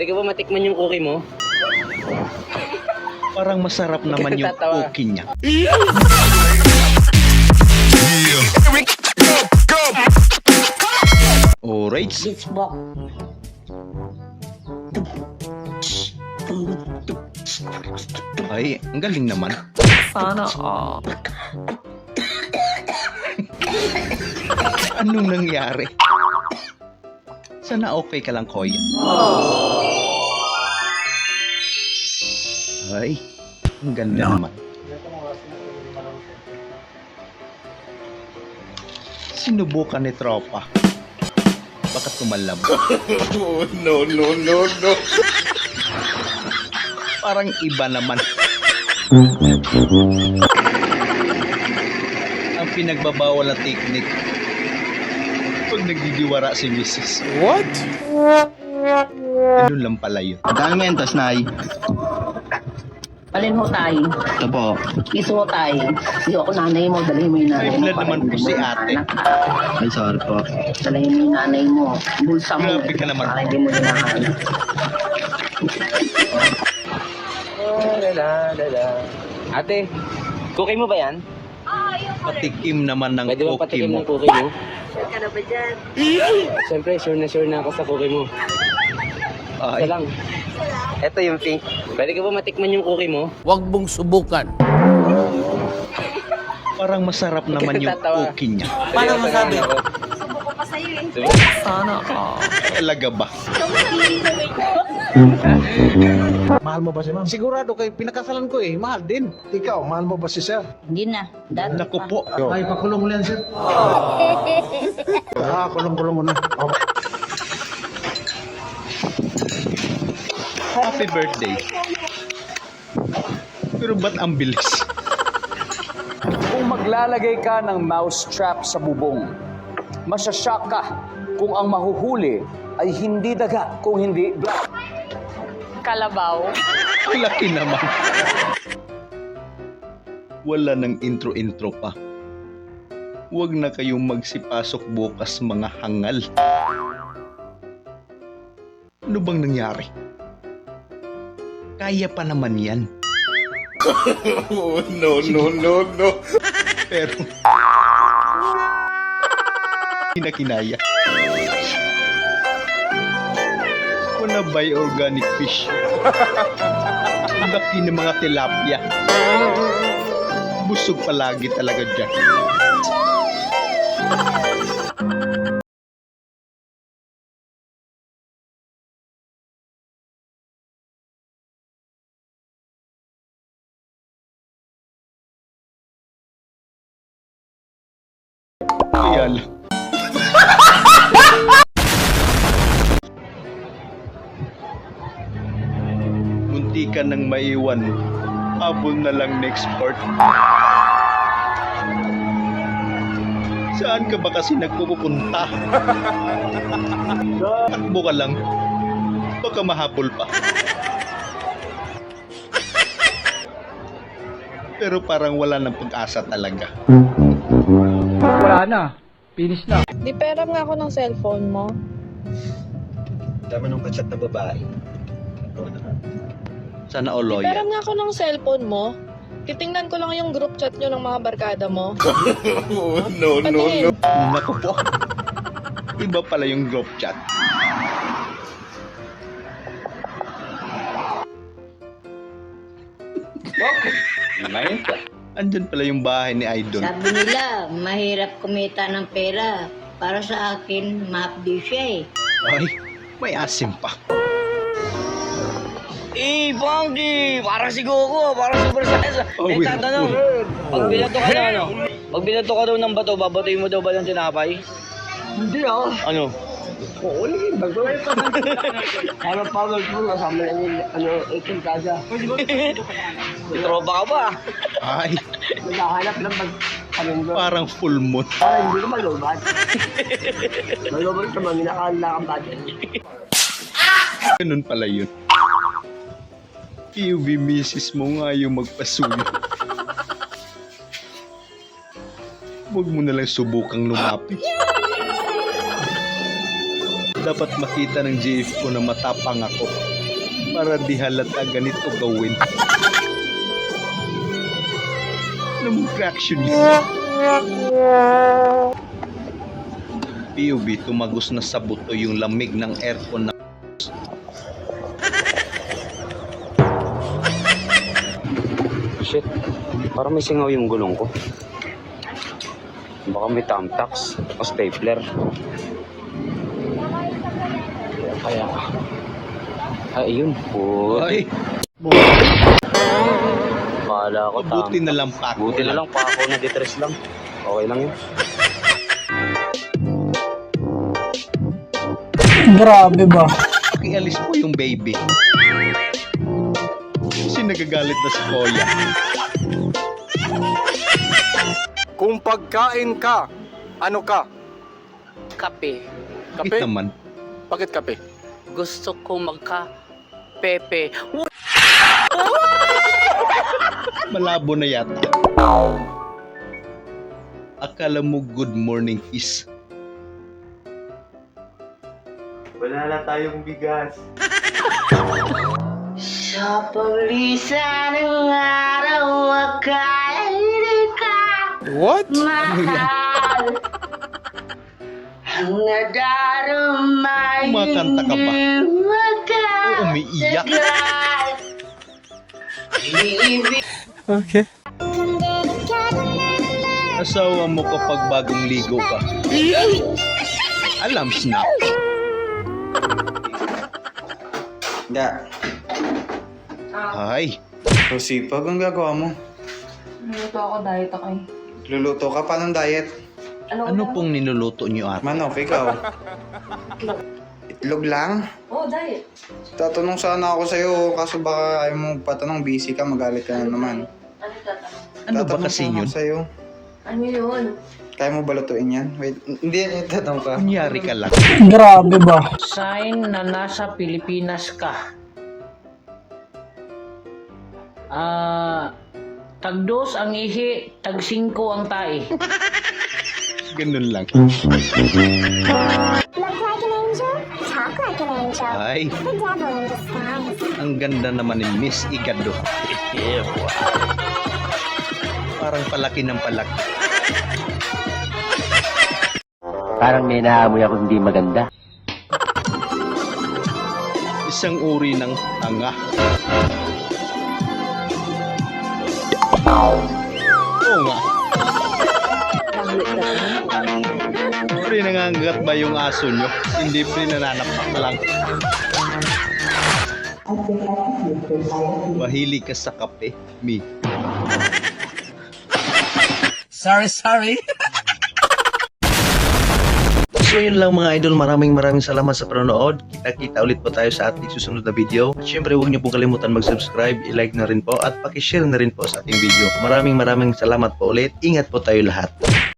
Pwede ka ba matikman yung cookie mo? Parang masarap naman yung Tatawa. cookie niya. Alright. Bitchbok. Ay, ang galing naman. Sana all. Anong nangyari? Sana okay ka lang, Koy. Ay, ang ganda naman. Sinubukan ni Tropa. Baka tumalab. No. Parang iba naman. Ang pinagbabawal na technique pag nagdidiwara si Mrs. What? Ganun lang pala yun. Magkano mo yan, Tasnay? Alin ho tayo? Ito po. Kiso ho tayo. Hindi ako nanay mo. Dalhin mo yung nanay Ay, mo. blood naman po si ate. Ay, sorry po. Dalhin mo yung nanay mo. Bulsa mo. Grabe ka naman. Para hindi mo hinahanap. Ate, cookie mo ba yan? Patikim naman ng Pwede ba cookie patikim mo. ng cookie mo? Sure ka na ba dyan? Siyempre, sure na ako sa cookie mo. Isa Ay, lang. Ito yung pink. Pwede ka ba matikman yung cookie mo? Huwag mong subukan. parang masarap naman yung Tatawa. cookie niya. Paano masabi? Subuko pa sa'yo eh. Sana all. Talaga ba? Mahal mo ba si ma'am? Sigurado kay pinakasalan ko eh. Mahal din. Ikaw, mahal mo ba si sir? Hindi na. Dati Naku pa. po. Ay, pakulong mo yan, sir. Kulong-kulong mo na. Oh. Happy birthday. Pero ba't ang bilis? Kung maglalagay ka ng mousetrap sa bubong, masyashock ka kung ang mahuhuli ay hindi daga, kung hindi black. Kalabaw. Ang laki naman. Wala nang intro-intro pa. Huwag na kayong magsipasok bukas mga hangal. Ano bang nangyari? Kaya pa naman yan. No. Pero kinakinaya. Wanna buy organic fish. Ang laki ng mga tilapia. Busog palagi talaga dyan. Kaya lang. Munti ka nang maiwan. Habol na lang next part. Saan ka ba kasi nagpupunta? Takbo ka lang. Baka mahapol pa. Pero parang wala ng pag-asa talaga. Wala na. Finish na. Di pera nga ako ng cellphone mo. Dami nung kachat na babae. Sana all Di pera loyal. nga ako ng cellphone mo. Titingnan ko lang yung group chat nyo ng mga barkada mo. No. Patingin. Naku po. Iba pala yung group chat. Andyan pala yung bahay ni Idol. Sabi nila, mahirap kumita ng pera. Para sa akin, maapdi siya eh. Ay, may asim pa. Bonggi! Para si Goku! Para si Super Saiyan! Uy, tatanong, uy. pag binato ka na ano? Pag binato ka daw ng bato, babatuin mo daw ba ng tinapay? Hindi ah. Ano? Oo, hindi. Bagay pa man. Kaya pagod mo, kasama na yung 18 kaza. Tropa ka ba? Ay, Naghahanap lang pag-palinggo. parang full moon. Para hindi ko malubat. Malubat naman, minakala kang budget. Ganun pala yun. PUV misis mo nga yung magpasuyo. Huwag mo nalang subukang lumapit. Dapat makita ng GF ko na matapang ako para di halata ganito gawin. Anong reaction niya? POV, tumagos na sa buto yung lamig ng aircon na Shit, parang may singaw yung gulong ko. Baka may thumbtacks o stapler. Kaya, ayun po. ay, Kala ko mabuti na lang pa ako. Buti na lang pa ako na detres lang. Okay lang yun. Grabe ba? Pakialis po yung baby. Kasi nagagalit na si Koya. Kung pagkain ka, ano ka? Kape. Bakit naman? Bakit kape? Gusto ko magka-pepe. Malabo na yata. Akala mo good morning kiss. Wala na tayong bigas. Sa paglisan ng araw, akala ka What? mahal. Ang nadarama Kumakanta ka ba? hindi Umiiyak. Okay. Asawa mo kapag bagong ligo ka. Alam, snap. Da. Ay, Sipag ang gagawa mo. Luto ako, diet ako eh. Luluto ka pa ng diet. ano pong niluluto niyo ate? Manok, ikaw. Itlog lang? Oh, diet. Tatanong sana ako sa'yo, kaso baka ayaw mo patanong, busy ka, magalit ka na naman. Ano tatanong? Ano ba Tatanong kasi sana yun? ako sa'yo. Ano yun? Kaya mo balutuin yan? Wait, hindi yan itatanong ka. Kunyari ka lang. Grabe ba? Sign na nasa Pilipinas ka. Tagdos ang ihi, tag-5 ang tae. Ganun lang. Look like an angel, talk like an angel. Ay, The devil in disguise. ang ganda naman ni Miss Igado. Parang palaki ng palaki. Parang may naamoy ako hindi maganda. Isang uri ng tanga. Oo nga. Pre, nangangagat ba yung aso nyo? Hindi, pre, nananapak lang. Mahilig ka sa kape, me. Sorry. So yun lang mga idol, maraming salamat sa panonood. Kita-kita ulit po tayo sa ating susunod na video. At syempre huwag niyo po kalimutan mag-subscribe, i-like na rin po at pakishare na rin po sa ating video. Maraming salamat po ulit. Ingat po tayo lahat.